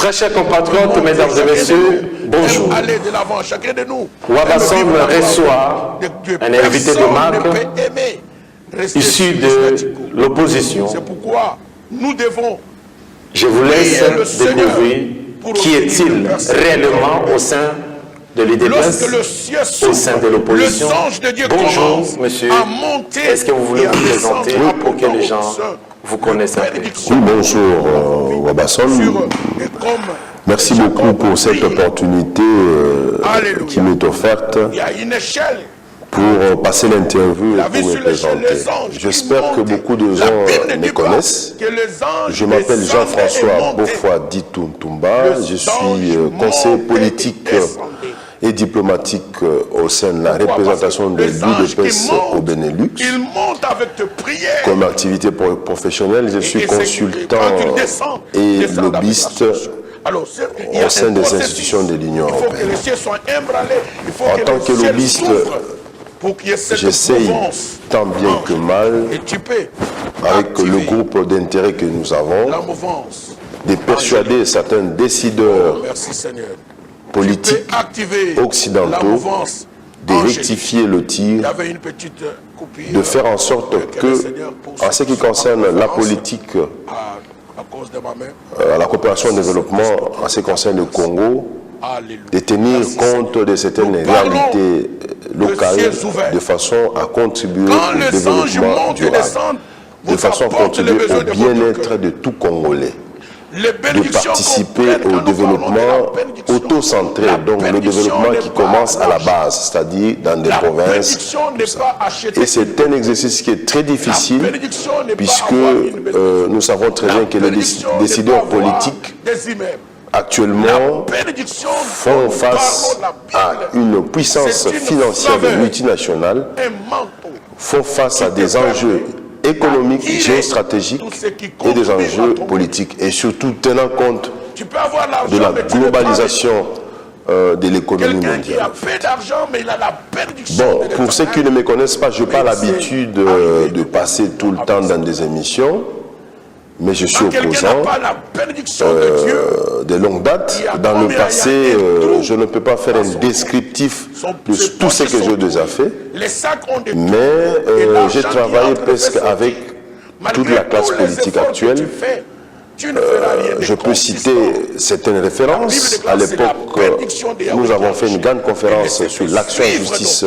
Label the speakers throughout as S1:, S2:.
S1: Très chers compatriotes, mesdames et messieurs, bonjour. Wabasson reçoit un invité de marque issu de l'opposition.
S2: C'est pourquoi nous devons.
S1: Je vous laisse découvrir qui est-il réellement au sein de l'IDPS, au sein de l'opposition. Bonjour, monsieur. Est-ce que vous voulez vous présenter pour que les gens vous connaissent un peu?
S3: Oui, bonjour, Wabasson. Merci beaucoup pour cette opportunité qui m'est offerte pour passer l'interview et pour me présenter. J'espère que beaucoup de gens me connaissent. Je m'appelle Jean-François Beaufoy-Dituntumba. Je suis conseiller politique et diplomatique au sein de la représentation de l'UDPS au Benelux. Comme activité professionnelle, je suis consultant et lobbyiste au sein des institutions de l'Union européenne. En tant que lobbyiste, j'essaye tant bien que mal, avec le groupe d'intérêt que nous avons, de persuader certains décideurs politiques occidentaux de rectifier le tir, de faire en sorte que, en ce qui concerne la politique, la coopération et le développement, en ce qui concerne le Congo, de tenir compte de certaines réalités locales de façon à contribuer au développement durable, de façon à contribuer au bien-être de tout Congolais, de participer au développement auto-centré, donc le développement qui commence à la base, c'est-à-dire dans des provinces. Et c'est un exercice qui est très difficile, puisque nous savons très bien que les décideurs politiques actuellement font face à une puissance financière multinationale, font face à des enjeux économiques, géostratégiques et des enjeux politiques, et surtout tenant compte de la globalisation de l'économie mondiale. Bon, pour ceux qui ne me connaissent pas, je n'ai pas l'habitude de passer tout le temps dans des émissions, mais je suis opposant de longue date. Dans le passé, je ne peux pas faire un descriptif de tout ce que j'ai déjà fait, mais j'ai travaillé presque avec toute la classe politique actuelle. Je peux citer certaines références. À l'époque, nous avons fait une grande conférence sur l'action en justice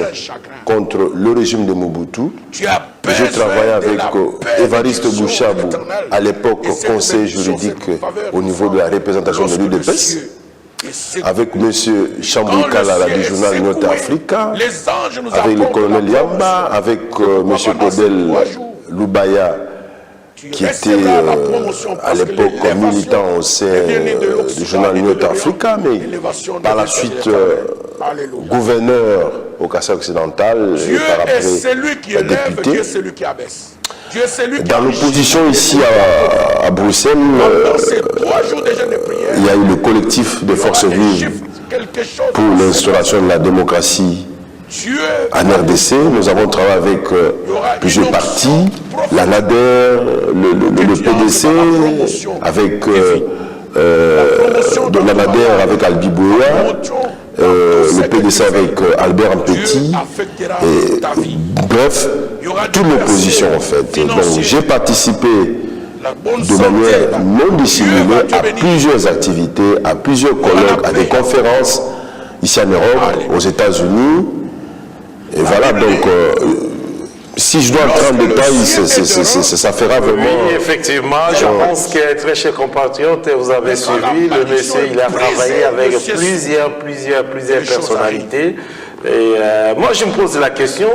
S3: contre le régime de Mobutu. J'ai travaillé avec Évariste Bouchabou, à l'époque conseiller juridique au niveau de la représentation de l'UDPS, avec M. Chambou Kalala du journal Note Africa, avec le colonel Yamba, avec M. Kodel Loubaya, qui était à l'époque militant au sein du journal Note Africa, mais par la suite gouverneur au Kassai occidental et par après député. Dans l'opposition ici à Bruxelles, il y a eu le collectif des forces vives pour l'instauration de la démocratie en RDC. Nous avons travaillé avec plusieurs partis, la NADER, le PDC, avec la NADER avec Albi Bouya, le PDC avec Albert Ampetit, bref, toute l'opposition en fait. Donc j'ai participé de manière non dissimulée à plusieurs activités, à plusieurs colloques, à des conférences ici en Europe, aux États-Unis. Et voilà, donc, si je dois entrer en détail, ça fera vraiment...
S1: Oui, effectivement, je pense que, très chers compatriotes, vous avez suivi, le monsieur, il a travaillé avec plusieurs personnalités. Et moi, je me pose la question,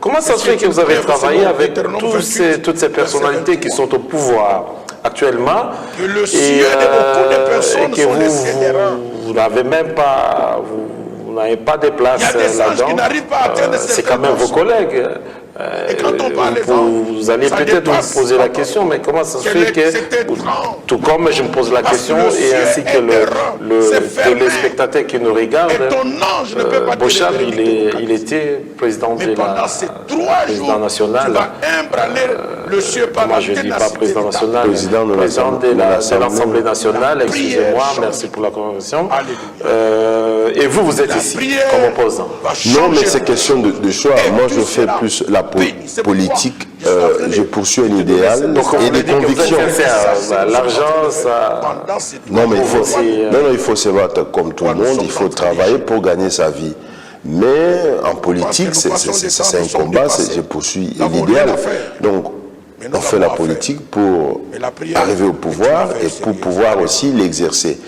S1: comment ça se fait que vous avez travaillé avec toutes ces personnalités qui sont au pouvoir actuellement et que vous n'avez même pas... Vous n'avez pas de place là-dedans, c'est quand même vos collègues.
S2: Et quand on parle des vents,
S1: vous allez
S2: ça
S1: peut-être
S2: dépasse
S1: vous poser la question, mais comment ça se fait que,
S2: c'était 30.
S1: tout comme je me pose la question, et ainsi que le téléspectateur qui nous regarde,
S2: Et ton ange ne peut pas te
S1: Bochab,
S2: révéler
S1: il était président
S2: Mais
S1: de
S2: pendant ces 3 jours,
S1: national.
S2: tu vas imbraner le cieux par
S1: Moi,
S2: la
S1: je ne dis pas
S2: ténacité
S1: président
S2: de ta
S1: national,
S3: Président de
S1: l'Assemblée nationale, excusez-moi, merci pour la convention. Et vous, vous êtes ici comme opposant.
S3: Non, mais c'est question de choix. Moi, je fais plus la politique. Je poursuis un idéal et des convictions.
S1: L'argent, ça...
S3: Non, mais il faut se battre comme tout le monde. Il faut travailler pour gagner sa vie. Mais en politique, c'est un combat. Je poursuis l'idéal. Donc, on fait la politique pour arriver au pouvoir et pour pouvoir aussi l'exercer.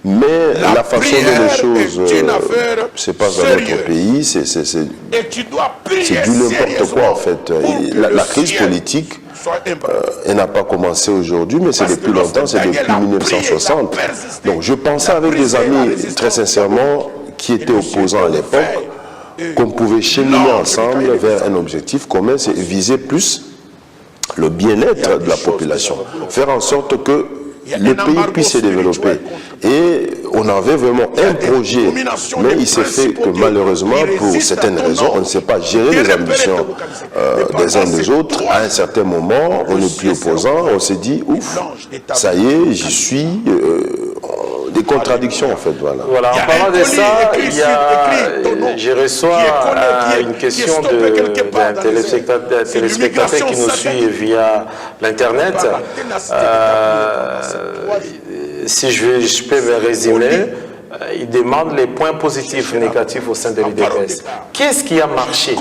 S3: Mais la façon dont les choses se passent dans notre pays, c'est du n'importe quoi en fait. La crise politique, elle n'a pas commencé aujourd'hui, mais c'est depuis longtemps, c'est depuis 1960. Donc je pensais avec des amis, très sincèrement, qui étaient opposants à l'époque, qu'on pouvait cheminer ensemble vers un objectif commun, c'est viser plus le bien-être de la population, faire en sorte que le pays puisse se développer. Et on avait vraiment un projet, mais il s'est fait que malheureusement, pour certaines raisons, on ne sait pas gérer les ambitions des uns des autres. À un certain moment, on n'est plus opposant, on s'est dit, ouf, ça y est, j'y suis, des contradictions en fait. Voilà.
S1: Voilà, en parlant de ça, je reçois une question d'un téléspectateur qui nous suit via l'Internet. Si je peux me résumer, il demande les points positifs et négatifs au sein de l'UDPS. Qu'est-ce qui a marché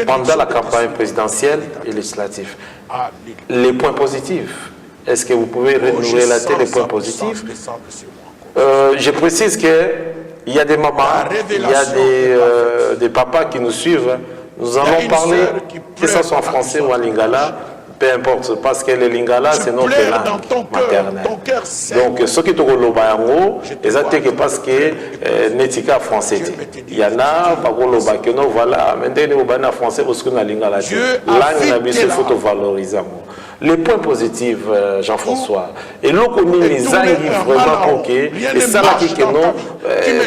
S1: pendant la campagne présidentielle et législative? Les points positifs. Est-ce que vous pouvez nous relater les points positifs? Je précise qu'il y a des mamans, il y a des papas qui nous suivent. Nous allons parler, que ce soit en français ou en lingala, peu importe, parce que le lingala, c'est notre langue maternelle. Donc, ce qui est au Lobayango, c'est parce que netika français. Il y en a, par contre, que non, voilà, maintenant, on français parce qu'on a lingala. Langue, il faut valoriser. Les points positifs, Jean-François, et là, on a les anguilles vraiment coquées, et ça, là, qui est non,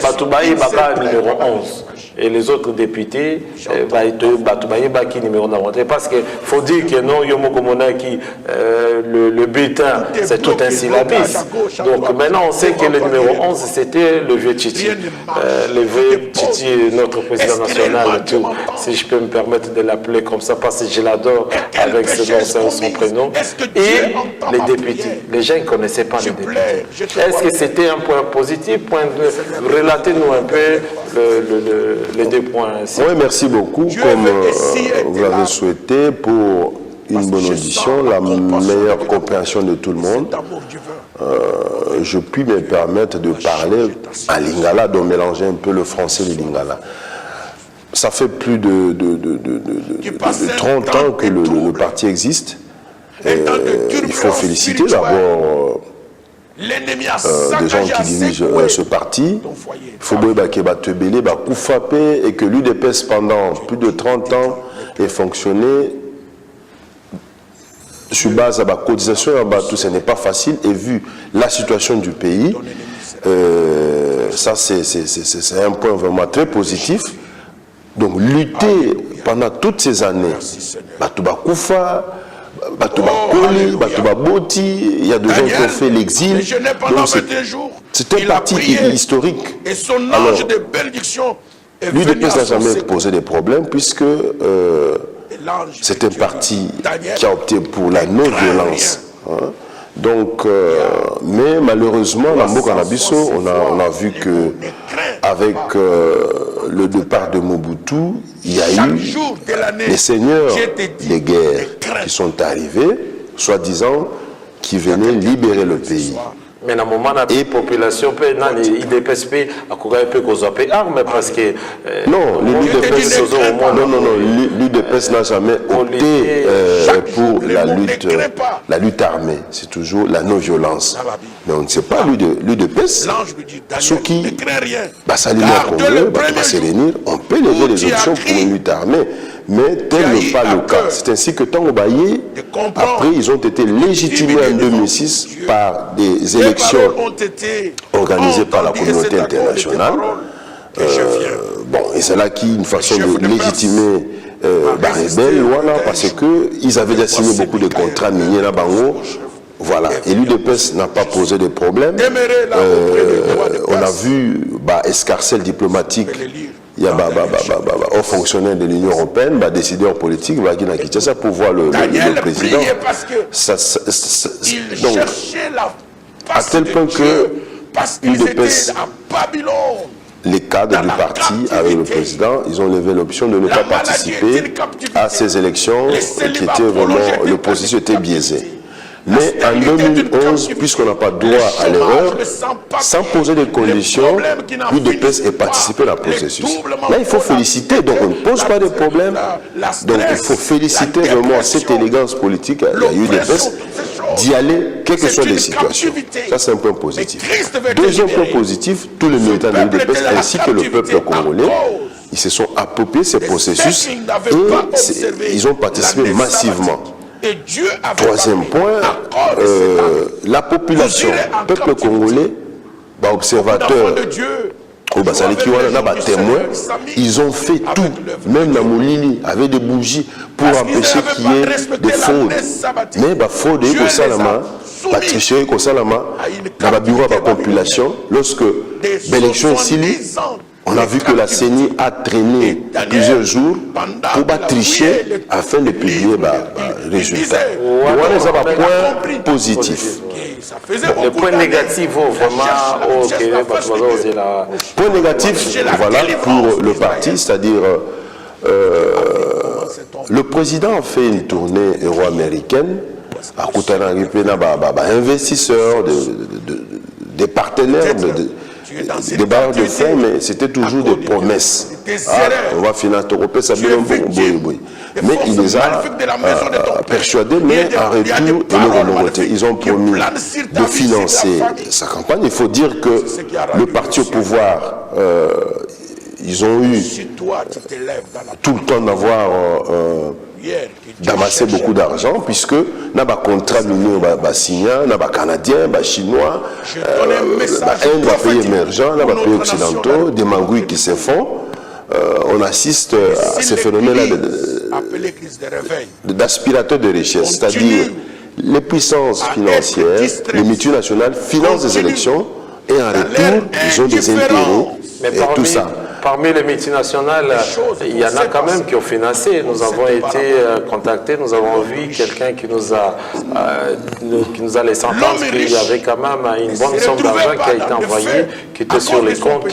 S1: Batoubaye Baka numéro 11. Et les autres députés, Batoubaye Baki numéro 9. Parce qu'il faut dire que non, le bulletin, c'est tout un syllabis. Donc maintenant, on sait que le numéro 11, c'était le vieux Titi. Le vieux Titi, notre président national, tout, si je peux me permettre de l'appeler comme ça, parce que je l'adore avec son prénom. Et les députés, les gens ne connaissaient pas les députés. Est-ce que c'était un point positif? Relatez-nous un peu les 2 points.
S3: Oui, merci beaucoup, comme vous l'avez souhaité, pour une bonne audition, la meilleure compréhension de tout le monde. Je puis me permettre de parler à lingala, de mélanger un peu le français et le lingala. Ça fait plus de 30 ans que le parti existe. Il faut féliciter d'abord des gens qui dirigent ce parti. Il faut et que l'UDPS pendant plus de 30 ans ait fonctionné sur base de la cotisation, ce n'est pas facile, et vu la situation du pays, ça c'est un point vraiment très positif. Donc lutter pendant toutes ces années, il y a des gens qui ont fait l'exil. C'est un parti historique. Alors, l'UDPS n'a jamais posé des problèmes puisque c'est un parti qui a opté pour la non-violence. Hein. Donc, mais malheureusement, dans Mokanabiso, on a vu que avec le départ de Mobutu, il y a eu les seigneurs des guerres qui sont arrivés, soi-disant, qui venaient libérer le pays.
S1: Mais dans le moment, la population peut IDPSP à courir un peu qu'aux armes parce que
S3: non, l'UDPS n'a jamais opté pour la lutte armée. C'est toujours la non-violence. Mais on ne sait pas l'UDPS. Ce qui, ça lui congrès, on peut lever les options pour une lutte armée. Mais tel n'est pas le cas. C'est ainsi que Tango Baye, après, ils ont été légitimés en 2006 par des élections organisées par la communauté internationale. Bon, et c'est là qu'une façon de légitimer Baribel, voilà, parce qu'ils avaient déjà signé beaucoup de contrats miniers là Bango. Voilà, et l'UDPS n'a pas posé de problème. On a vu escarcelle diplomatique. Il y a un fonctionnaire de l'Union européenne, décideur politique, qui n'a quitté ça pour voir le président. Donc, à tel point que l'UDPS, les cadres du parti avec le président, ils ont levé l'option de ne pas participer à ces élections qui étaient vraiment, l'opposition était biaisée. Mais en 2011, puisqu'on n'a pas droit à l'erreur, sans poser des conditions, l'UDPS est participé à la processus. Là, il faut féliciter, donc on ne pose pas de problème. Donc il faut féliciter vraiment cette élégance politique à l'UDPS d'y aller, quelles que soient les situations. Ça, c'est un point positif. Deuxième point positif, tous les militants de l'UDPS ainsi que le peuple congolais, ils se sont appropriés ces processus et ils ont participé massivement. Troisième point, la population, le peuple congolais, observateurs, témoins, ils ont fait tout, même la Moulini avait des bougies pour empêcher qu'il y ait des fraudes. Mais fraude et Kosalama, tricherie Kosalama, dans la bureau de la population, lorsque l'élection ici, on a vu que la CENI a traîné plusieurs jours pour tricher afin de publier les résultats. Voilà, c'est un point positif.
S1: Le point négatif, vraiment,
S3: point négatif, voilà, pour le parti, c'est-à-dire le président a fait une tournée euro-américaine à Koutanaripé, investisseurs, des partenaires, des barres de fonds, mais c'était toujours des promesses. On va financer ça bien mais il les a persuadés, mais en retour, ils ont promis de financer sa campagne. Il faut dire que le parti au pouvoir, ils ont eu tout le temps d'avoir d'amasser beaucoup d'argent, puisque n'a pas contrat minier signé, n'a pas canadien, chinois, un pays émergent, n'a pas pays occidentaux, des mangouilles qui se font. On assiste à ces phénomènes-là d'aspirateurs de richesse, c'est-à-dire les puissances financières, les multinationales financent des élections et en retour, ils ont des intérêts et tout ça.
S1: Parmi les multinationales, il y en a quand même qui ont financé. Nous avons été contactés, nous avons vu quelqu'un qui nous a laissé entendre qu'il y avait quand même une bonne somme d'argent qui a été envoyée, qui était sur les comptes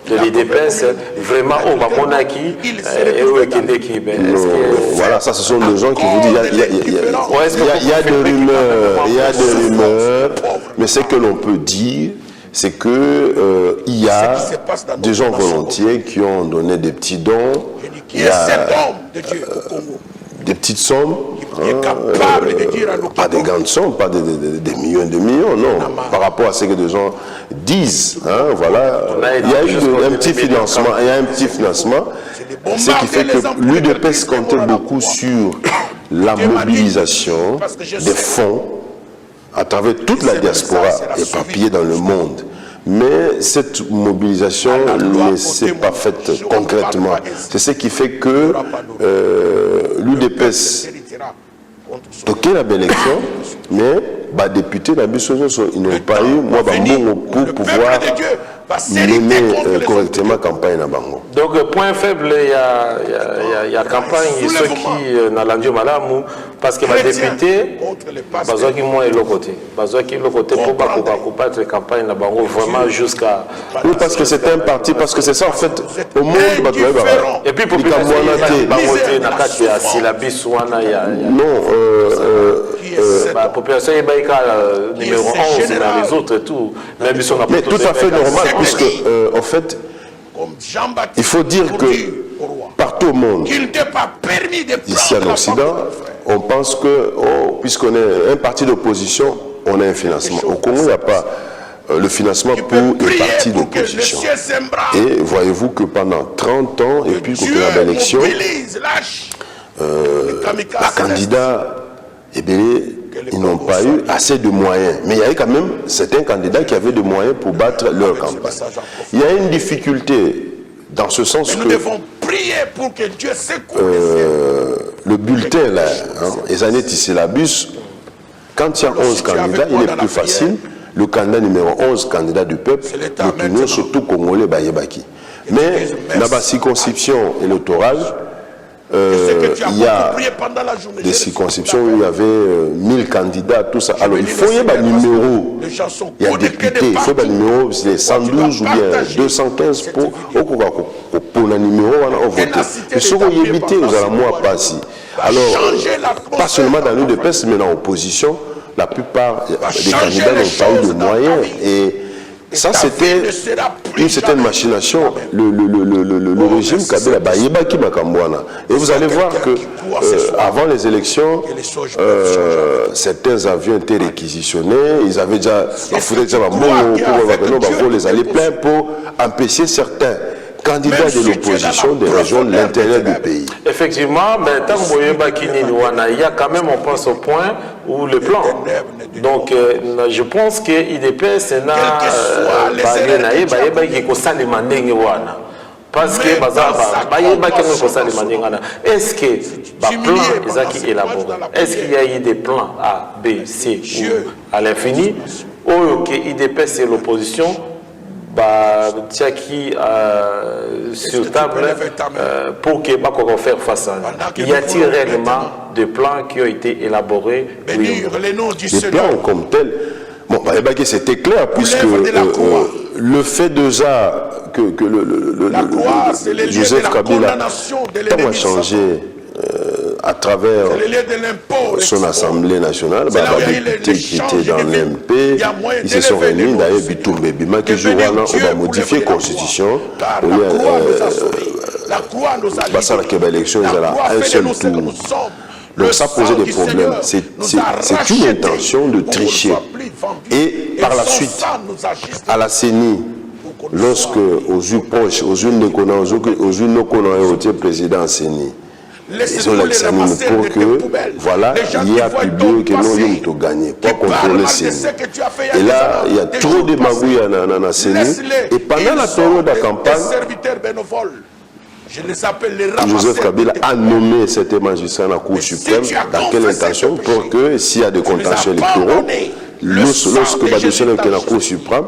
S1: de l'IDPS, vraiment au Bamonaki et au Ekendeki.
S3: Voilà, ça ce sont des gens qui vous disent il y a des rumeurs, mais ce que l'on peut dire, c'est que il y a des gens volontiers qui ont donné des petits dons, il y a des petites sommes, pas des grandes sommes, pas des millions de millions, non, par rapport à ce que des gens disent, voilà, il y a eu un petit financement, ce qui fait que l'UDPS comptait beaucoup sur la mobilisation des fonds à travers toute la diaspora éparpillée dans le monde. Mais cette mobilisation ne s'est pas faite concrètement. C'est ce qui fait que l'UDPS toquait la belle élection, mais députés, ils n'ont pas eu pour pouvoir mener correctement la campagne à Bango.
S1: Donc, point faible, il y a campagne, ceux qui n'ont pas malamu, parce que les députés, besoin qu'ils m'ont l'autre côté. Besoin qu'ils l'autre côté pour pas la campagne à Bango vraiment jusqu'à.
S3: Oui, parce que c'est un parti, parce que c'est ça en fait, au monde,
S1: et puis, pour la population est numéro 11, mais les autres et tout.
S3: Mais tout à fait normal, puisque en fait, il faut dire que partout au monde, ici en Occident, on pense que puisqu'on est un parti d'opposition, on a un financement. Au Congo, il n'y a pas le financement
S2: qui
S3: pour
S2: peut
S3: une
S2: prier
S3: partie
S2: pour que le
S3: d'opposition.
S2: ciel s'embra,
S3: Et voyez-vous que pendant 30 ans, et puis
S2: Dieu
S3: qu'on a l'élection,
S2: mobilise, lâche les kamikazes
S3: les candidats, eh bien, ils n'ont pas eu assez de moyens. Mais il y avait quand même certains candidats qui avaient des moyens pour battre leur campagne. Il y a une difficulté dans ce sens
S2: Mais
S3: que
S2: nous devons prier pour que Dieu secoue le ciel.
S3: le bulletin, là, les années syllabus, quand il y a 11 candidats, il est plus facile. Le candidat numéro 11, candidat du peuple, de nous, surtout Congolais, Bayebaki. Mais dans la circonscription électorale, il y a des circonscriptions où il y avait 1000 candidats, tout ça. Alors il faut y avoir un numéro, il y a député, il faut y avoir un numéro, les 112 ou bien 215 pour le numéro, on a voté. Il faut y éviter aux amours passés. Alors, pas seulement dans l'UDPS, mais dans l'opposition, la plupart des candidats n'ont pas eu de moyens. Et ça, c'était une certaine machination. Le régime Kabila Bayebaki Makambouana. Et vous allez voir que avant les élections, certains avions étaient réquisitionnés. Ils avaient déjà les aller plein pour empêcher certains candidats de l'opposition de rejoindre l'intérieur du pays.
S1: Effectivement, mais tant il y a quand même, on pense au point où le plan. Donc, je pense que l'IDPS parce que est-ce que le plan est élaboré? Est-ce qu'il y a eu des plans A, B, C ou à l'infini? Ou que l'IDPS et l'opposition sur table pour que faire face à nous. Y a-t-il réellement des plans qui ont été élaborés?
S3: Les plans comme tels, bon, c'était clair puisque le fait déjà que Joseph Kabila a changé à travers son Assemblée nationale, les députés qui étaient dans l'MP, ils se sont réunis, d'ailleurs, Bitumbe Bima, qui joue on va modifier la Constitution. L'élection, ils ont un seul tour. Donc ça posait des problèmes. C'est une intention de tricher. Et par la suite, à la CENI, lorsque aux yeux proches, aux yeux de président CENI, ils ont l'examen pour que, voilà, il y a publié que non, ils ont gagné, pour contrôler CENI. Et là, il y a trop de magouilles dans la CENI. Et pendant la période de campagne, Joseph Kabila a nommé cet magistrat à la Cour suprême. Dans quelle intention? Pour que s'il y a des contentieux électoraux, lorsque Badoussel est à la Cour suprême,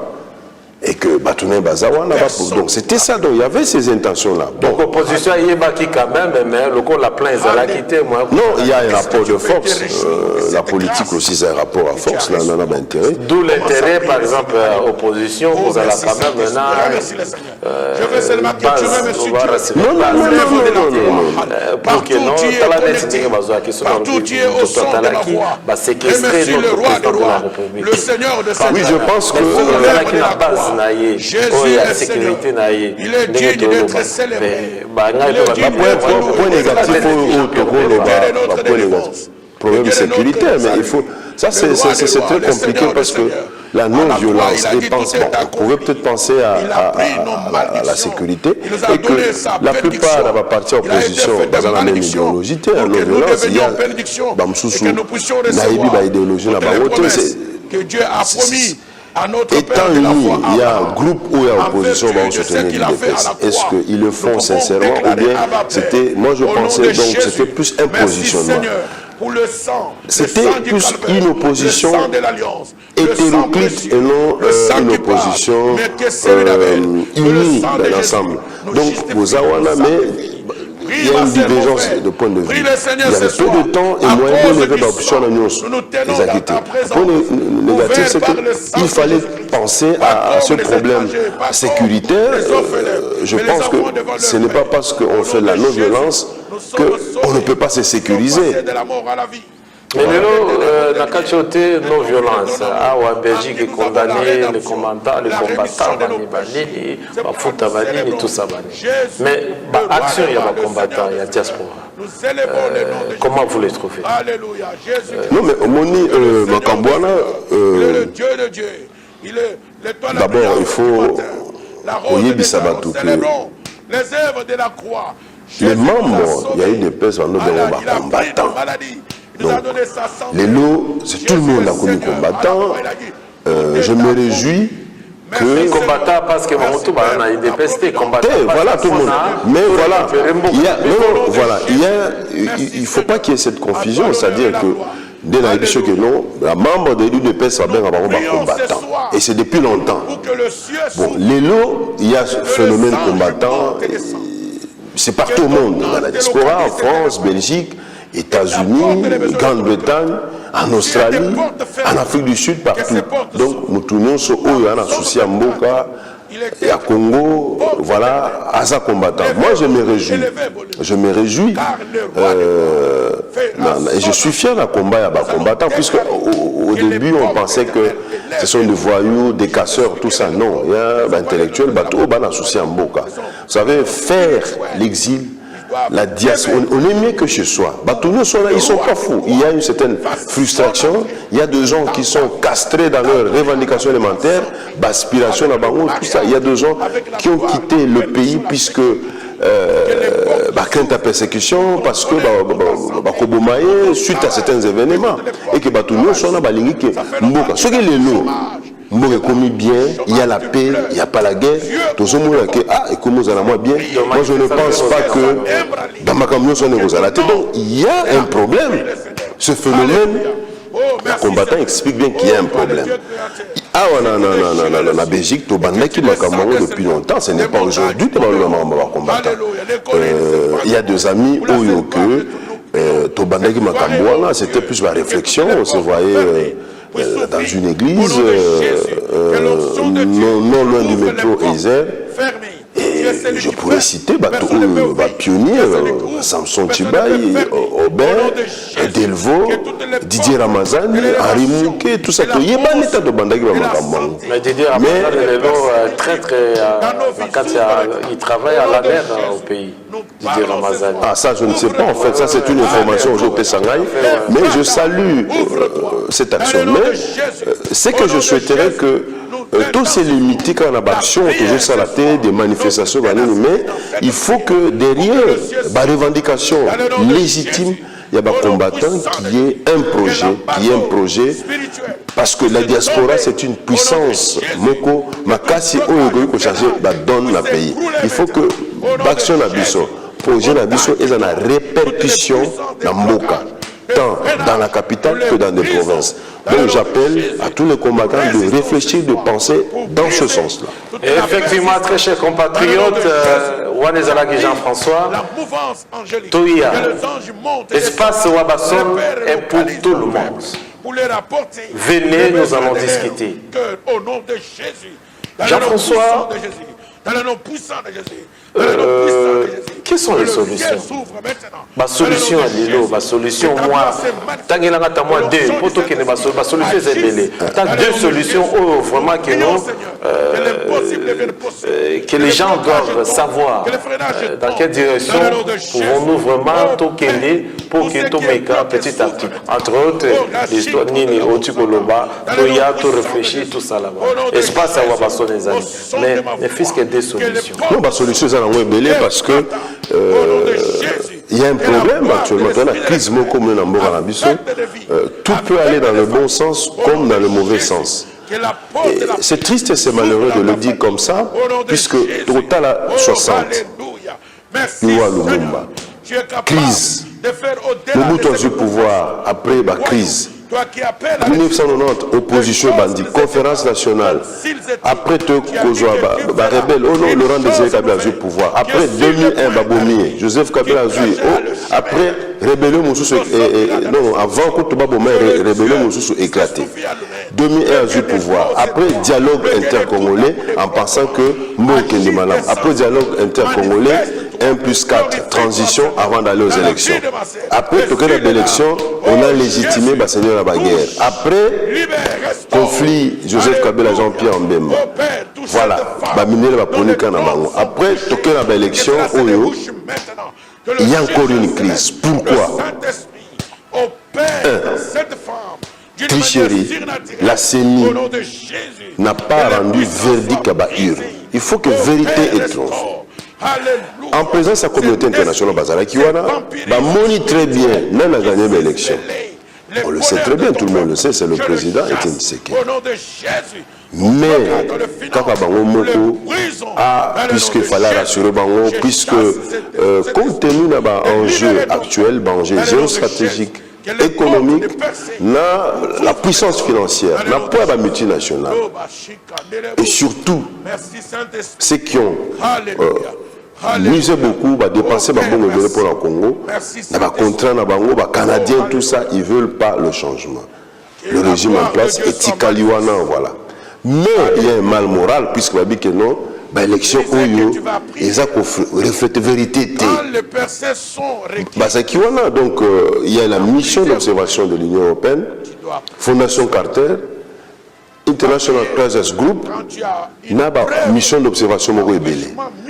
S3: et que Batouné Bazawana va pour. Donc c'était ça, donc il y avait ces intentions-là.
S1: Donc l'opposition y est qui quand même, mais le coup la plainte, elle a quitté moi.
S3: Non, il y a un rapport de force. La politique aussi, c'est un rapport à force, là, on a intérêt.
S1: D'où l'intérêt, par exemple, opposition, vous allez quand même maintenant.
S2: Je veux seulement que tu me suis
S3: non.
S1: Pour que non, partout
S2: tu es au son de la voix.
S1: Séquestrer notre président de la République.
S2: Le Seigneur de sa
S3: oui, je pense que
S2: il est digne d'être célébré.
S3: Point négatif problème sécuritaire, mais il faut. Ça, c'est très compliqué parce que la non-violence, on pourrait peut-être penser à la sécurité et que la plupart de la partie opposition dans la même idéologie, la non-violence, il y a Bamsoussou, Naïbi, l'idéologie,
S2: que Dieu a promis.
S3: Étant unis, il y a un groupe où il y a opposition va soutenir l'IDPS. Est-ce qu'ils le font sincèrement ou bien c'était, moi je pensais donc c'était plus un positionnement. C'était plus une opposition hétéroclite et non une opposition unie dans l'ensemble. Donc vous avez il y a une divergence de point de vue. Il y avait peu de temps et moins de lever l'option à l'Union. Le point négatif, c'est qu'il fallait penser à ce problème sécuritaire. Je pense que ce n'est pas parce qu'on fait de la non-violence qu'on ne peut pas se sécuriser.
S1: Mais nous, la cachoté non-violence, en Belgique est condamné, les combattants, tout ça. Mais l'action, il y a des combattants, il y a diaspora. Comment vous les trouvez?
S3: Non, mais Moni Makambouana, D'abord, il faut
S2: les œuvres de la croix.
S3: Les membres, il y a eu des personnes combattants. Donc, les lots, c'est tout le monde a connu combattant. Je me réjouis que...
S1: Combattant parce que Mamoto a été dépesté. Combattant
S3: voilà, tout le monde. Mais voilà, il ne faut pas qu'il y ait cette confusion. C'est-à-dire que dès la édition que non, la membre de l'UDP soit bien combattant. Et c'est depuis longtemps. Bon, les lots, il y a ce phénomène combattant. C'est partout au monde, dans la diaspora, en France, Belgique, États-Unis, Grande-Bretagne, en Australie, en Afrique du Sud, partout. Donc nous tournons sur eux, on a associé à Mboka, et à Congo, voilà, à sa combattant. Moi je me réjouis. Je me réjouis. Et je suis fier d'un combat à bas combattant, puisque au début on pensait que ce sont des voyous, des casseurs, tout ça. Non, il y a un intellectuel, on a associé à Mboka. Vous savez, faire l'exil, la diaspora, on est mieux que chez soi. Ils ne sont pas fous. Il y a une certaine frustration. Il y a des gens qui sont castrés dans leurs revendications élémentaires, aspiration à Bango, tout ça. Il y a des gens qui ont quitté le pays puisque crainte à persécution, parce que suite à certains événements. Et que Batounou sont là, ce qui est le lot. Mboka commis bien, il y a la paix, il n'y a pas la guerre. Tout ce monde qui et comment vous allez moi bien. Moi je ne pense pas que dans ma camion son négociation. Donc il y a un problème. Ce phénomène, le combattant explique bien qu'il y a un problème. Ah non, la Belgique, tu as qui m'a depuis longtemps. Ce n'est pas aujourd'hui que le combattant. Il y a des amis au que Tobandaki Makamboana, c'était plus la réflexion. On se voyait dans une église, non loin du métro Eiser. Et je pourrais citer pionniers, Samson Chibaï, Aubert, Delvaux, Didier Ramazani, Henri Mouké, tout ça. Il y a un état de Bandagi Makamboana.
S1: Mais Didier Ramazani, il travaille à la mer au pays. Didier Ramazani.
S3: Ah, ça, je ne sais pas. En fait, ça, c'est une information au Sangaï. Mais je salue cette action. Mais c'est que je souhaiterais que tous ces limités quand on a action, toujours ça la tête, des manifestations, mais il faut que derrière la revendication légitime, il y a des combattants qui est un projet, parce que la diaspora c'est une puissance. Moko, Makasi, Oyogo, chargé donne la pays. Il faut que l'action Nabiso, projet Nabiso, est en répercussion dans Moka, tant dans la capitale que dans les provinces. Donc j'appelle à tous les combattants de réfléchir, de penser dans ce sens-là.
S1: Effectivement, très chers compatriotes, Wanezalaki Jean-François, Toya, espace Wabasson est pour tout le monde. Venez, nous allons discuter. Jean-François, quelles sont les solutions? Ma solution à l'îlot, ma solution, moi, tant qu'il y a deux, pour tout qu'il y ait ma solution, c'est belé. Tant deux solutions, vraiment que nous, que les gens doivent savoir dans quelle direction pouvons-nous vraiment toquer pour que tout méca petit à petit. Entre autres, l'histoire Nini, Otukoloba, Toya, tout réfléchir, tout ça là-bas. Espace à Wabasson, les amis. Mais fils que des solutions.
S3: Non, ma solution, c'est à belé parce que il y a un problème actuellement. Dans la crise comme tout peut aller dans le bon sens comme dans le mauvais sens. C'est triste et c'est malheureux de le dire comme ça, puisque total à 60, Lumumba, crise, Mobutu a eu pouvoir après la crise. 1990, opposition bandit, conférence nationale. Après tout, rebelle, oh non, Laurent Désiré Kabila a eu pouvoir. Après 2001, Babomier, Joseph Kabila a eu. Après, rébellion Moussou, non, avant que tout Babomier, rébellion Moussou éclaté. 2001 a eu pouvoir. Après, dialogue intercongolais, en pensant que Mouké est malade. Après, dialogue intercongolais, 1+4, transition avant d'aller aux élections. Après, tout cas d'élection, on a légitimé Seigneur la guerre. Après, conflit Joseph Kabila Jean-Pierre Mbemba. Voilà. Après, tout cas d'élection, il y a encore une crise. Pourquoi? tricherie, la CENI n'a pas rendu verdict à Bahir. Il faut que vérité étrange. En présence de la communauté internationale, Bazara Kiwana, moni très bien, même a gagné l'élection. On le sait très bien, tout le monde le sait, c'est le président Etienne Tshisekedi. Mais, puisqu'il fallait rassurer Bango, puisque compte tenu de l'enjeu actuel, l'enjeu géostratégique, économique, la puissance financière, la poids multinationale, et surtout ceux qui ont misé beaucoup, dépensé pour le Congo, contraint les Canadiens, tout ça, ils ne veulent pas le changement. Le régime en place est Tikaliwana, voilà. Mais il y a un mal moral, puisque non, l'élection ils ont reflété vérité. Donc, il y a la mission d'observation de l'Union européenne, Fondation Carter, International Crisis Group, il y a une mission d'observation.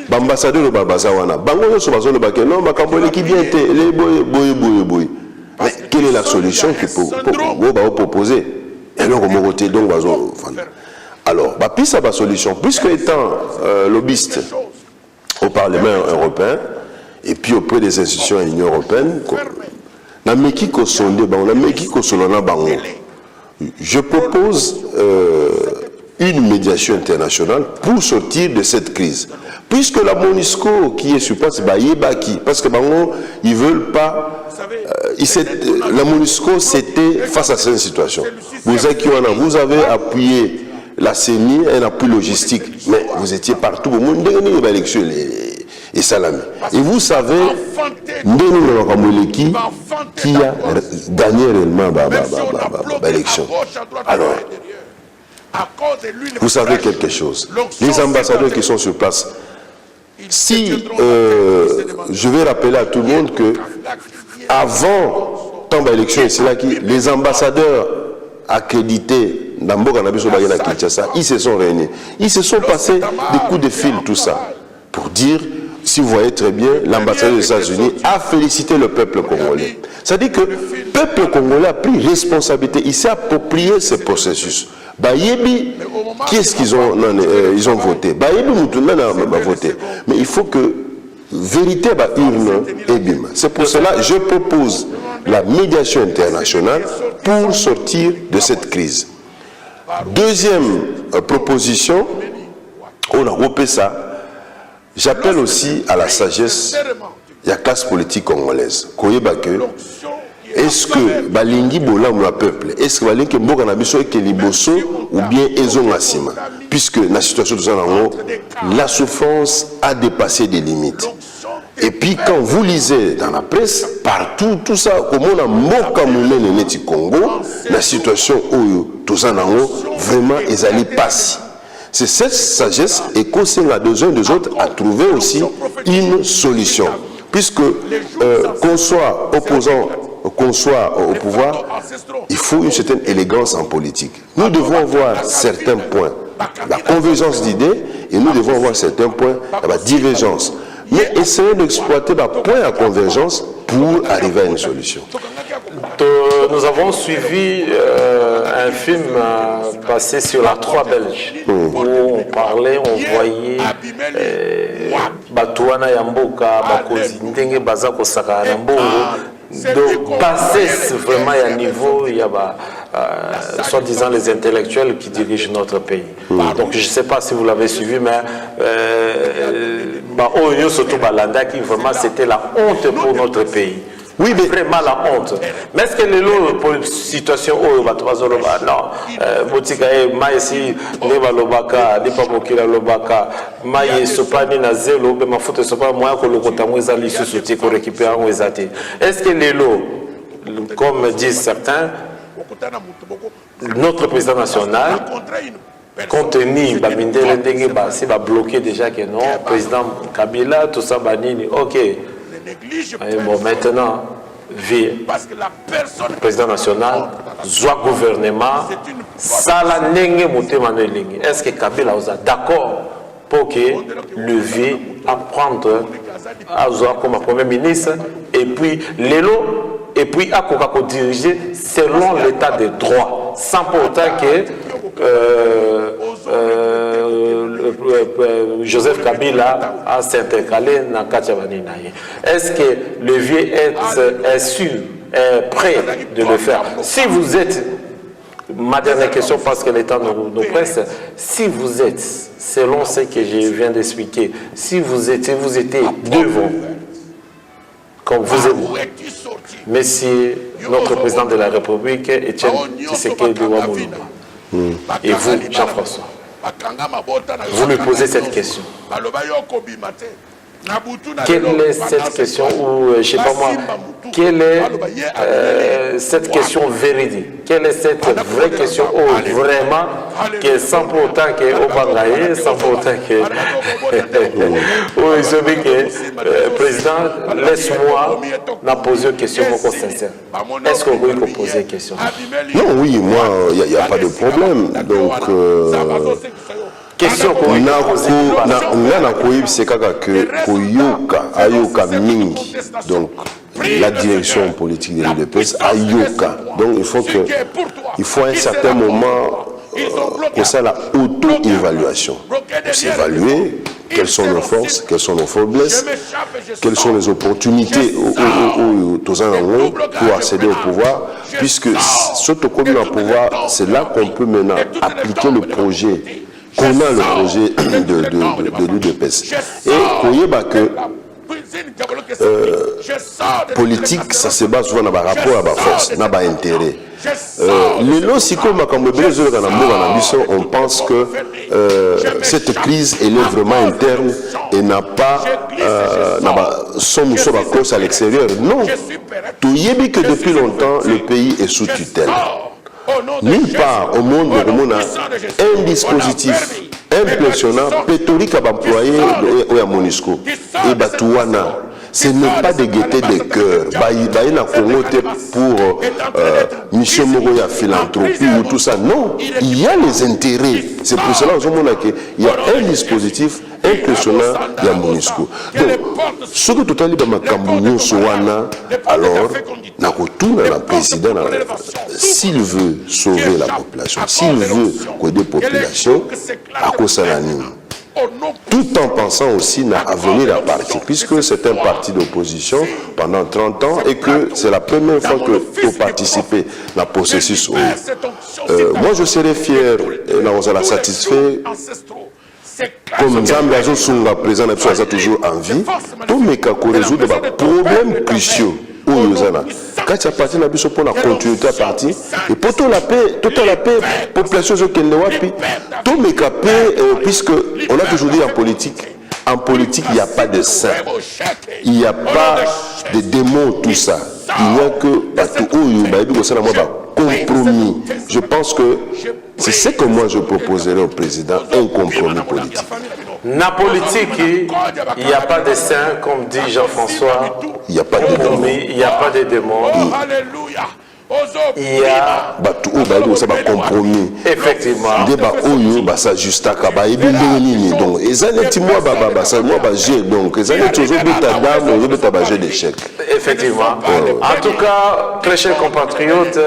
S3: L'ambassadeur de Babazawana, mais quelle est la solution qu'il faut proposer? Alors, puis la solution, puisque étant lobbyiste au Parlement européen et puis auprès des institutions de l'Union européenne, je propose une médiation internationale pour sortir de cette crise. Puisque la MONUSCO qui est sur place, parce que ils ne veulent pas. La MONUSCO, c'était face à cette situation. Vous avez appuyé la CENI, un appui logistique, mais vous étiez partout au monde, et Salami. Et vous savez, qui a gagné réellement l'élection. Alors, vous savez quelque chose. Les ambassadeurs qui sont sur place, si je vais rappeler à tout le monde que avant tant d'élection, les ambassadeurs accrédités ils se sont réunis. Ils se sont passés des coups de fil, tout ça, pour dire, si vous voyez très bien, l'ambassadeur des États-Unis a félicité le peuple congolais. C'est-à-dire que le peuple congolais a pris responsabilité, il s'est approprié ce processus. Qui est-ce qu'ils ont, ils ont voté? Voté. Mais il faut que vérité c'est pour cela que je propose la médiation internationale pour sortir de cette crise. Deuxième proposition, on a repéré ça. J'appelle aussi à la sagesse de la classe politique congolaise. Est-ce que balingi bolam le peuple, est-ce que balingi mboka na biso ke liboso ou bien ezongasima, puisque la situation de Zanango, la souffrance a dépassé des limites. Et puis quand vous lisez dans la presse, partout, tout ça, comme on a moka moulene neti Congo, la situation où tout ça vraiment ils allaient passer. C'est cette sagesse et qu'on a besoin des autres à trouver aussi une solution. Puisque qu'on soit opposant, qu'on soit au pouvoir, il faut une certaine élégance en politique. Nous devons avoir certains points, la convergence d'idées, et nous devons avoir certains points, la divergence. Mais essayons d'exploiter le point à convergence pour arriver à une solution.
S1: Nous avons suivi un film passé sur la 3 Belge, où on parlait, on voyait Batouana Yamboka, Bakozi, Ndenge Bazako Saka Yambongo, de passer vraiment à un niveau, il y a soi-disant les intellectuels qui dirigent notre pays. Donc je ne sais pas si vous l'avez suivi, mais surtout Balanda, qui vraiment c'était la honte pour notre pays. Oui, mais vraiment la honte. Mais est-ce que les lots pour une situation où il va non, Botika et Maïsi, Neva Lobaka, Nipa Mokila Lobaka, Maïe Sopani Nazelo, mais ma faute c'est pas moi que le Kotamouza l'issue soutien qu'on récupère en Wezati. Est-ce que les lots, comme disent certains, notre président national, compte tenu Bamindele Ndenge Basi va bloquer déjà que non, président Kabila, tout ça, Banini, ok. Bon, maintenant, le président national, soit gouvernement, ça la nenge montée. Est-ce que Kabila est d'accord pour que le vie à prendre à comme premier ministre et puis l'élo et puis à diriger selon l'état de droit, sans pourtant que Joseph Kabila a s'intercalé dans Kachavani. Est-ce que le vieux est sûr, est prêt de le faire? Si vous êtes, ma dernière question parce que le temps nous presse, si vous êtes, selon ce que je viens d'expliquer, si vous étiez devant, comme vous êtes, Monsieur notre président de la République, Etienne Tshisekedi Wamulumba, et vous, Jean-François, vous lui posez cette question. Quelle est cette question, ou je ne sais pas moi, quelle est cette question véridique? Quelle est cette vraie question, vraiment, que sans pour autant que Obangaye, sans pour autant que président, laisse-moi n'a posé une question beaucoup sincère. Est-ce que vous pouvez poser une question?
S3: Non, oui, moi, il n'y a pas de problème. Donc,
S1: question qu'on
S3: donc la direction politique de l'UDPS Ayoka. Donc il faut à un certain moment pour ça la auto-évaluation. S'évaluer quelles sont nos forces, quelles sont nos faiblesses, quelles sont les opportunités pour accéder au pouvoir, puisque ce qu'on a au pouvoir, c'est là qu'on peut maintenant appliquer le projet. Qu'on a le projet de l'UDPS. Et qu'on y a que politique, ça se base souvent dans un rapport à la force, dans un intérêt. On pense que cette crise elle est vraiment interne et n'a pas son cause à l'extérieur. Non, tout y est que depuis longtemps le pays est sous tutelle. Nulle part au monde, un dispositif impressionnant, pétorique à employer au MONUSCO. Et Batouana, ce n'est pas de gaieté de cœur. Il a pour mission Moroya philanthropie ou tout ça. Non, il y a les intérêts. C'est pour cela qu'il y a un dispositif impressionnant de la MONUSCO. Donc, ce que tout à l'heure, alors, na retourne à la présidente, s'il veut sauver la population, s'il veut aider la population, à cause de la ligne. Tout en pensant aussi à venir à parti, puisque c'est un parti d'opposition pendant 30 ans et que c'est la première fois que vous participez à la processus. Moi, je serais fier et nous allons satisfait. Comme Nzambe Azosunga président a toujours envie, tout mais qu'à résoudre des problèmes cruciaux. Quand tu as parti dans la pour la continuité à partir, et pour toute la paix, population qui est là, tout mais qu'à paix, puisque on a toujours dit en politique, il n'y a pas de saint, il n'y a pas de démons, tout ça. Il n'y a que compromis. Je pense que c'est ce que moi je proposerai au président, un compromis politique.
S1: Dans la politique, il n'y a pas de saint, comme dit Jean-François.
S3: Il n'y a pas de démons.
S1: Il n'y a pas de démons. Il y a
S3: compromis.
S1: Effectivement.
S3: Il s'ajuste à donc
S1: effectivement. En tout cas, très chers compatriotes,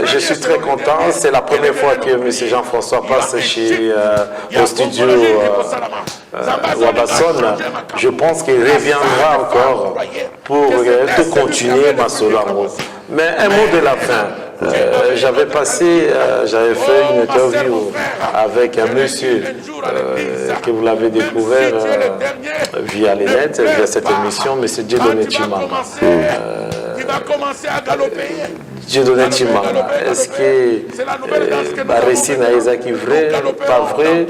S1: je suis très content. C'est la première fois que M. Jean-François passe au studio Wabasson. Je pense qu'il reviendra encore pour tout continuer Massolango. Mais un mot de la fin. J'avais fait une interview avec un monsieur que vous l'avez découvert via les nets, via cette émission, M. Dieudonné Chimanga. Dieudonné Chimanga, est-ce que récit n'a vrai, pas vrai?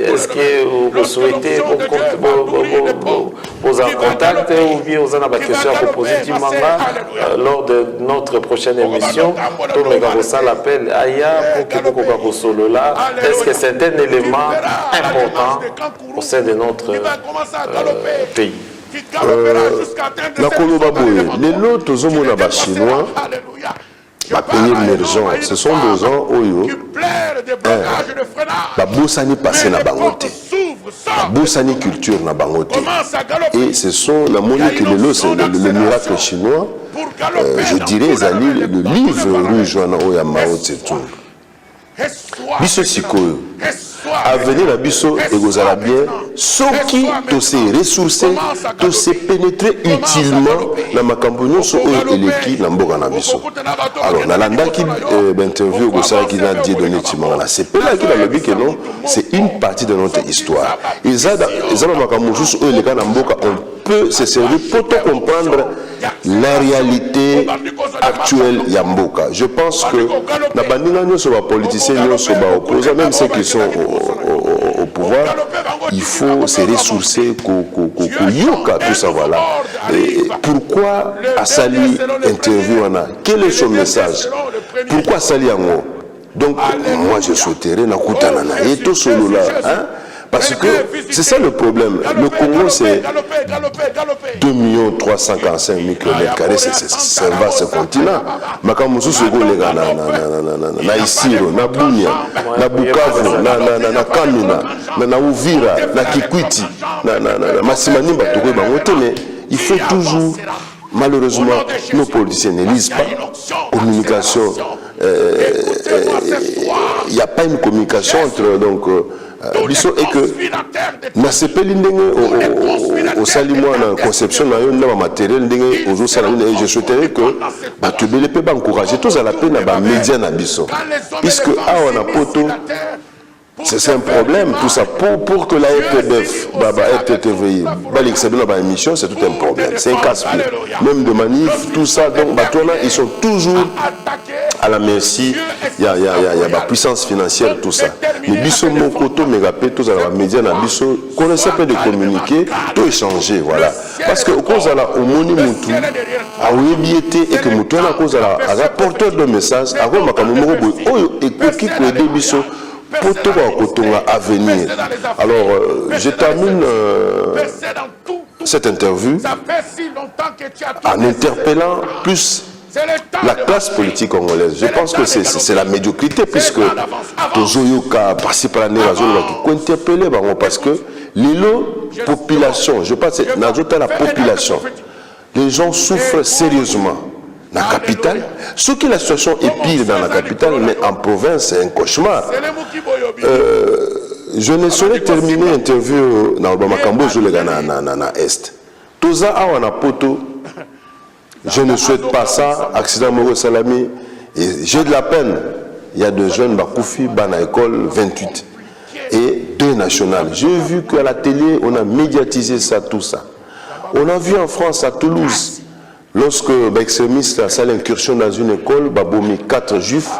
S1: Est-ce que vous souhaitez vous en contact ou bien vous en avez question à proposer Chimanga lors de notre prochaine émission? Tout le monde l'appelle Aya pour solo là. Est-ce que c'est un élément important au sein de notre pays?
S3: Na koloba boye lelo tozomona ba chinois pays émergents, ce sont des gens qui
S2: plairent des blocages de freinage.
S3: Babosani passé na bangote. Babosani culture na bangote. Et ce sont la monnaie que le miracle chinois, je dirais, le livre rouge à Mao Tse-tung. Biso sikoyo. Avenir la biso egozala bien, ceux qui tous ces ressources, tous ces pénétrer utilement dans ma campagne so eleki na mboka na biso. Alors nalanda qui interview gosala qui n'a dit donné timana. C'est pas là qui dans le but que non, c'est une partie de notre histoire. Ils ont ma campagne so eleka na mboka, on peut se servir pour comprendre la réalité actuelle ya mboka. Je pense que na bandina nyoso ba politiciens nyoso ba opposants, même ceux qui sont au pouvoir, il faut se ressourcer, yoka tout ça voilà. Et pourquoi Assali interview quel est son message? Pourquoi Assali Ango? Donc moi je souhaiterais na kutana na eto solo là, hein? Parce que c'est ça le problème. Le Congo, c'est 2 345 000 km², c'est un vaste continent. Makamusu Sogo, na Isiro, na Bunia, na Bukavu, na Kamina, na Uvira, na Kikwiti, na Massimanimba, il faut toujours, malheureusement, nos politiciens ne lisent pas. Communication, il n'y a pas une communication entre donc. Biso et que na sepeli ndenge au salimo na conception na yo na matériel ndenge ozo salami je souhaiterais que ba tebele pe ba encourager tous à la peine ba média na biso puisque a na poto c'est un problème tout ça pour que la RTBF RTTV l'excellent dans émission c'est tout un problème c'est un casse-pied même de manif tout ça donc batona ils sont toujours à la merci il y a la puissance financière tout ça mais biso mokoto megapé tous à la média na biso connaissait pas de communiquer tout échanger voilà parce que au cause là au moni mutu a webiété et que mutu na cause là à porteur de message à ko makambo moko oyo ekoki ko aider biso pour tout à venir. Alors, je termine cette interview en interpellant plus la classe politique congolaise. Je pense que c'est la médiocrité, puisque Tozoyoka participe à la qui interpeller parce que l'îlot population, je pense que la population, les gens souffrent sérieusement. Dans la capitale, ce qui la situation est pire dans la capitale, mais en province, c'est un cauchemar. Je ne saurais terminer l'interview dans le Bamakambo, je le gagne dans l'Est. Tout ça, on a poto. Je ne souhaite pas ça. Accident Moro Salami. J'ai de la peine. Il y a deux jeunes, Bakoufi, Bana École, 28. Et 2 nationales. J'ai vu qu'à la télé, on a médiatisé ça, tout ça. On a vu en France, à Toulouse, lorsque l'extrémiste a fait l'incursion dans une école, Babomi 4 juifs,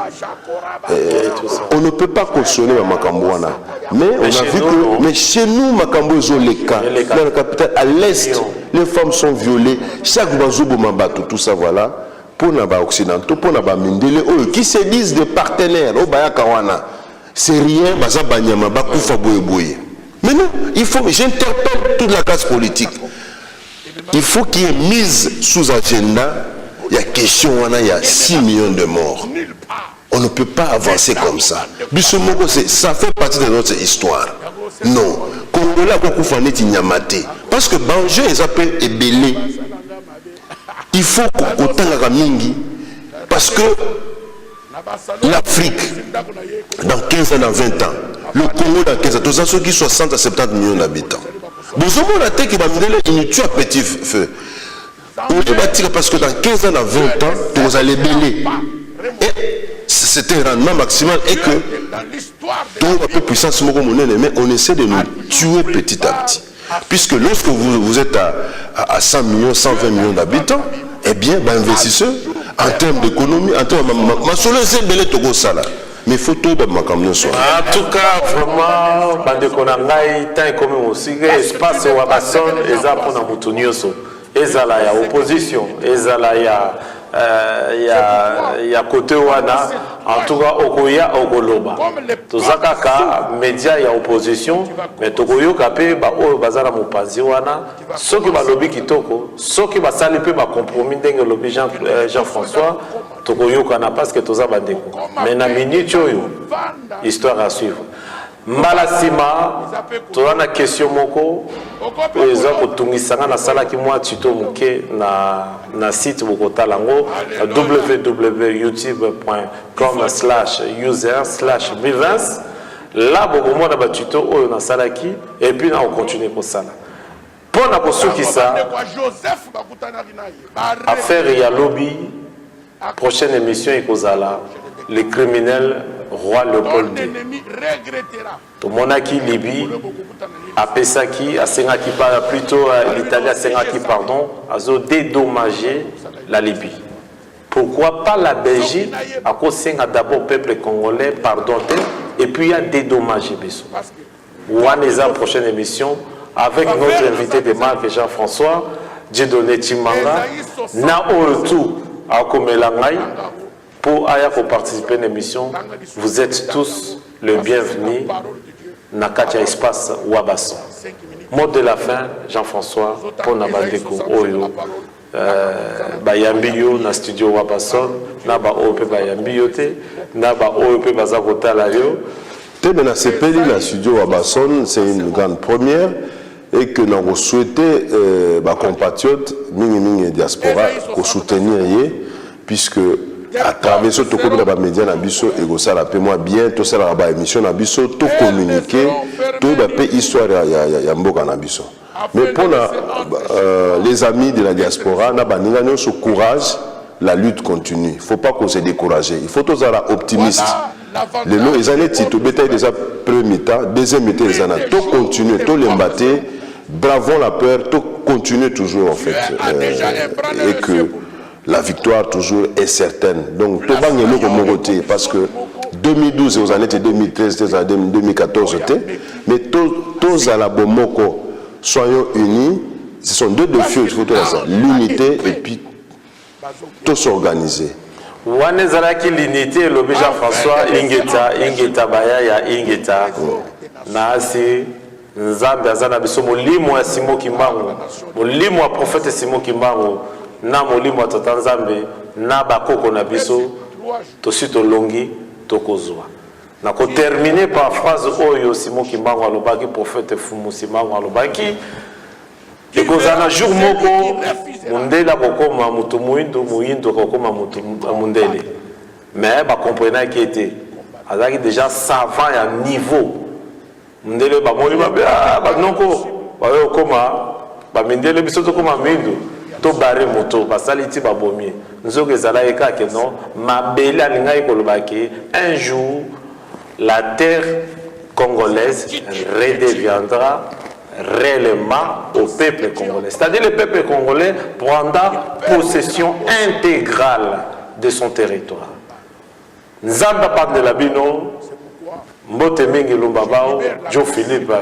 S3: on ne peut pas cautionner Makambouana. Mais on a vu que, mais chez nous, Makambo Zoleka, dans la capitale, à l'est, les femmes sont violées. Chaque bazobo Mabato, tout ça, voilà. Pour les occidentaux, pour les Mindele, qui se disent des partenaires, au Bayakawana, c'est rien, Bazabanyama, Bakoufa Boye. Mais non, il faut, j'interpelle toute la classe politique. Il faut qu'il y ait mise sous agenda. Il y a question, il y a 6 millions de morts. On ne peut pas avancer comme ça. Ça fait partie de notre histoire. Non. Congolais, parce que Banjé, ils appellent Ebélé. Il faut qu'on tenge mingi. Parce que l'Afrique, dans 15 ans, dans 20 ans, le Congo, dans 15 ans, tous ceux qui sont 60 à 70 millions d'habitants. Bonjour, on a dit qu'il tue à petit feu. On peut bâtir parce que dans 15 ans, dans 20 ans, vous allez bêler. Et c'est un rendement maximal et que tout un peu puissance, mais on essaie de nous tuer petit à petit. Puisque lorsque vous êtes à 100 millions, 120 millions d'habitants, eh bien, investisseurs, en termes d'économie, en termes de mais il faut tout de ma camion soit.
S1: En tout cas, vraiment, Bandekonangai, tant comme aussi, espace où Abasson, et ça pour nous moutonnioso. Et ça là, il y a opposition, et ça là, il y a côté Wana, en tout cas, Okoya, Okoloba. Tout ça, kaka, média, il y a opposition, mais Tokoyo Kapé, Bazara Mopazi Wana, ceux qui va lobby Kitoko, ceux qui va saluer, compromis, Jean-François. tokoyokana parce que toza bandeko mais na minute oyo histoire à suivre mbala sima toza na question moko eza kotungisanga nasalaki mwa tuto moke na site bokotala yango www.com/user/Milvins. Là bokomona batuto oyo nasalaki et puis na okontinue kosala mpona kosukisa affaire ya lobby. Prochaine émission ekozala le criminel roi Léopold II. Tomonaki Libye apesaki asengaki plutôt l'Italie asengaki pardon azo dédommager la Libye. Pourquoi pas la Belgique a kosenga d'abord peuple congolais pardon et puis a dédommagé biso. Waneza prochaine émission avec notre invité de marque Jean-François Dieudonné Chimanga na tout à Komelangai pour participer à l'émission. Vous êtes tous les bienvenus dans Katia Espace Wabasso. Mot de la fin, Jean-François, pour Nabandeko Oyo, Bayambiyo, na studio Wabasso, Naba Ope Bayambiyo te, Naba Ope Bazakota Layo.
S3: Dans ce studio Wabasson, c'est une grande première et que nous avons souhaité ma compatriote Mingi Diaspora pour soutenir puisque à travers ce tour de la média nabiso et ça la paie moi bien tout ça la émission nabiso tout communiquer tout la paix histoire ya mboka nabiso mais pour les amis de la diaspora na baninga nyonso courage la lutte continue il faut pas qu'on se décourager il faut tous être optimiste les lots les années tito bétail déjà premier temps deuxième temps les années tout continuer tout les battre bravons la peur tout continuer toujours en fait et que la victoire toujours est certaine. Donc, tout le monde parce que 2012 aux années 2013, 2014, mais tous à la Bomoko, soyons unis. Ce sont deux défis, il faut dire ça. L'unité et puis tous organisés.
S1: Wanezalaki l'unité, le Jean-François, Ingeta Baya, Ingeta, Nasi, Nzambe, Azana Biso, Molimo à Simo Kimbango, Molimo à prophète Simo Kimbango. Na molimo tata nzambe na bakoko na biso tosi tolongi tokozwa na ko terminer par phrase oyo Simon Kimbango alobaki prophète Fumu Simbango alobaki ekozana jour moko mundela kokoma mutu muindo kokoma mutu mundele mais ba comprendre qui était azaki déjà savant ya niveau mundele ba moli ba noko ba okoma ba mindele biso to koma mindo to barre moto basaliti babomi nzoke ezala ekake non mabele alingai kolobaki un jour la terre congolaise redeviendra réellement au peuple congolais, c'est-à-dire le peuple congolais prendra possession intégrale de son territoire. Nzamba parle de la bino Mbote Mingi Lumbabao Joe Philippe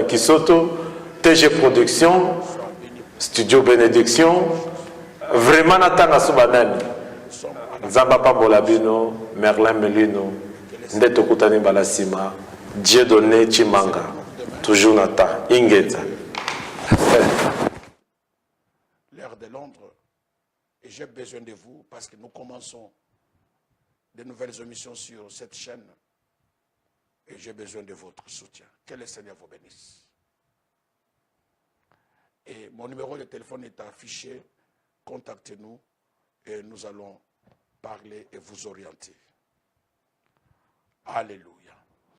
S1: Kisoto TG Production Studio Bénédiction, vraiment Natanga Soubanani, Nzamba Pambolabino, Merlin Melino, Ndeto Koutani Balasima, Dieudonné Chimanga, toujours Nata, Ingeta.
S2: L'heure de Londres, et j'ai besoin de vous parce que nous commençons de nouvelles émissions sur cette chaîne et j'ai besoin de votre soutien. Que le Seigneur vous bénisse. Et mon numéro de téléphone est affiché. Contactez-nous et nous allons parler et vous orienter. Alléluia.